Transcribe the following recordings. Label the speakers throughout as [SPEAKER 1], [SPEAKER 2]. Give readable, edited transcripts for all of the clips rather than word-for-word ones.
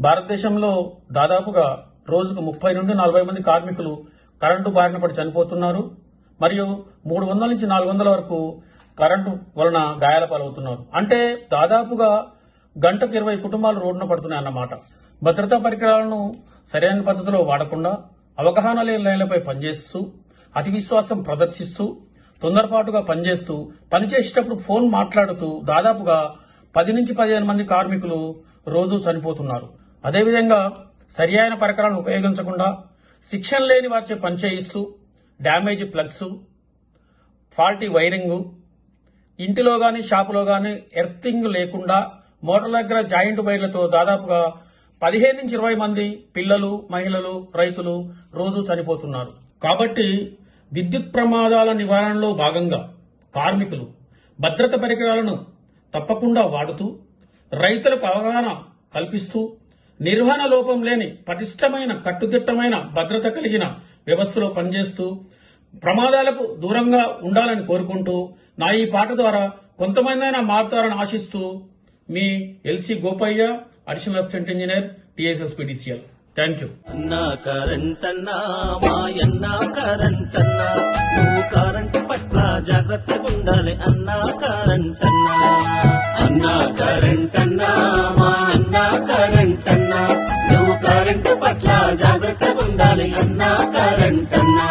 [SPEAKER 1] భారతదేశంలో దాదాపుగా రోజుకు 30 నుండి 40 మంది కార్మికులు కరెంటు బారిన పడి చనిపోతున్నారు. మరియు 300 నుంచి 400 వరకు కరెంటు వలన గాయాల పాలవుతున్నారు. అంటే దాదాపుగా గంటకు 20 కుటుంబాలు రోడ్డున పడుతున్నాయి అన్నమాట. భద్రతా పరికరాలను సరైన పద్ధతిలో వాడకుండా అవగాహన లేని లైన్లపై పనిచేస్తూ అతి విశ్వాసం ప్రదర్శిస్తూ తొందరపాటుగా పనిచేస్తూ పనిచేసేటప్పుడు ఫోన్ మాట్లాడుతూ దాదాపుగా 10 నుంచి 15 మంది కార్మికులు రోజు చనిపోతున్నారు. అదేవిధంగా సరియైన పరికరాలను ఉపయోగించకుండా శిక్షణ లేని వారిచే పనిచేయిస్తూ డ్యామేజ్ ప్లగ్స్, ఫాల్టీ వైరింగ్, ఇంటిలో గాని షాపులో గాని ఎర్తింగ్ లేకుండా మోటార్ల దగ్గర జాయింట్ వైర్లతో దాదాపుగా 15 నుంచి 20 మంది పిల్లలు, మహిళలు, రైతులు రోజు చనిపోతున్నారు. కాబట్టి విద్యుత్ ప్రమాదాల నివారణలో భాగంగా కార్మికులు భద్రత పరికరాలను తప్పకుండా వాడుతూ రైతులకు అవగాహన కల్పిస్తూ నిర్వహణ లోపం లేని పటిష్టమైన కట్టుదిట్టమైన భద్రత కలిగిన వ్యవస్థలో పనిచేస్తూ ప్రమాదాలకు దూరంగా ఉండాలని కోరుకుంటూ నా ఈ పాట ద్వారా కొంతమందైనా మారుతారని ఆశిస్తూ మీ LC Gopayya, additional assistant engineer, TSSPDCL. Thank you.
[SPEAKER 2] అన్నా కరెంటన్నా మాయన్నా కరెంటన్నా నువ్వు కరెంటు పట్ల జాగ్రత్తగా ఉండాలి అన్నా కరెంటన్నా. అన్నా కరెంటన్నా మాయన్నా కరెంటన్నా నువ్వు కరెంటు పట్ల జాగ్రత్తగా ఉండాలి అన్నా కరెంటన్నా.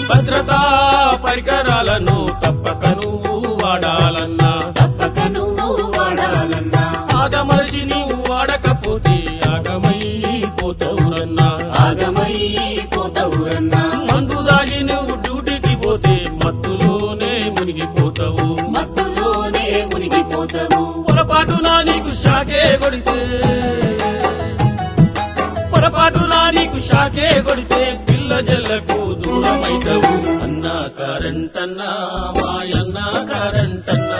[SPEAKER 2] భద్రతా పరికరాలను తప్పక నువ్వు వాడాలన్నా ఆగమలిచి నువ్వు వాడకపోతే ఆగమైపోతావురన్నా. మందు దాగి నువ్వు డ్యూటీకి పోతే మత్తులోనే మునిగిపోతావు. పొరపాటునా నీకు షాకే కొడితే పిల్ల జల్లకు దూరమైతవు. అన్నా కరెంటన్నా మాయన్నా కరెంటన్నా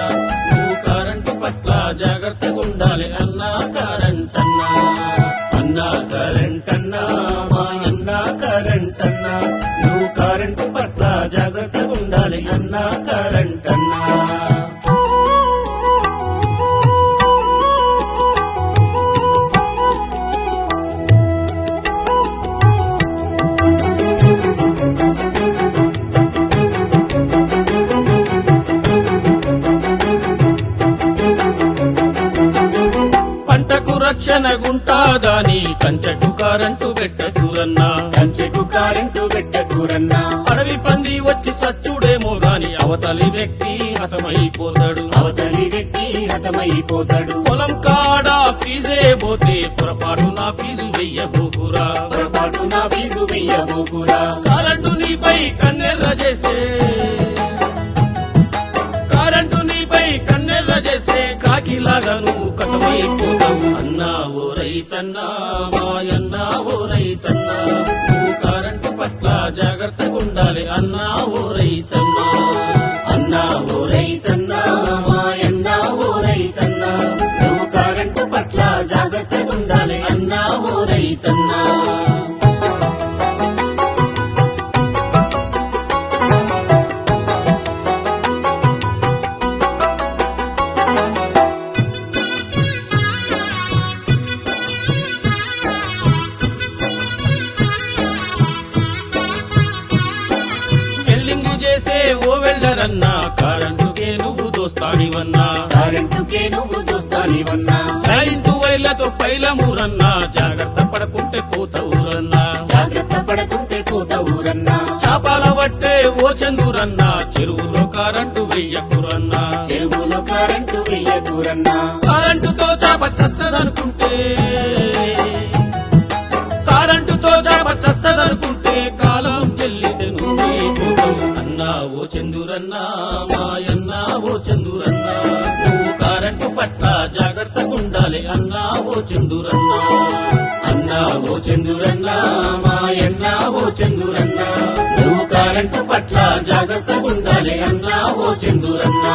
[SPEAKER 2] నువ్వు కరెంటు పట్ల జాగ్రత్తగా ఉండాలి అన్నా కరెంటన్నా. అన్నా కరెంటన్నా మాయన్నా కరెంటన్నా నువ్వు కరెంటు పట్ల జాగ్రత్తగా ఉండాలి అన్నా కరెంటన్నా. రక్షణగుంటాదాని కంచెకు కరెంటు పెట్టకురన్నా. అడవి పంది వచ్చి సచ్చుడేమో గాని అవతలి వ్యక్తి హతమైపోతాడు. పొలం కాడ ఫీజే పోతే పొరపాటు నా ఫీజు వెయ్యబోకురా. కరెంటు నీపై కన్నెర్ర చేస్తే కాకిలాగా నువ్వు కథమైపోతావు. అన్నా ఓ రైతన్నా మాయన్నా ఓ రైతన్నా నువ్వు కరెంటు పట్ల జాగ్రత్తగా ఉండాలి అన్నా ఓ రైతన్నా. అన్నా ఓ రైతన్నా మాయన్నా ఓ రైతన్నా నువ్వు కరెంటు పట్ల జాగ్రత్తగా ఉండాలి అన్నా ఓ రైతన్నా. ఓ వెల్డరన్నా కరెంటుకే నువ్వు దోస్తానివన్నా. జాయింట్ వైర్లతో పైలమూరన్నా జాగ్రత్త పడకుంటే పోతావురన్నా. చాపాల పట్టే ఓ చందురన్నా చెరువులో కరెంటు వెయ్యకురన్నా. కరెంటుతో చాప చస్తదనుకుంటే కాలం చెల్లితే నువ్వే పోతావు. అన్నా ఓ చందురన్నా మాయన్నా ఓ చందురన్నా నువ్వు కరెంటు పట్ల జాగ్రత్తగా ఉండాలి అన్నా ఓ చందురన్నా. అన్నా ఓ చందురన్నా మాయన్నా ఓ చందురన్నా నువ్వు కరెంటు పట్ల జాగ్రత్తగా ఉండాలి అన్నా ఓ చందురన్నా.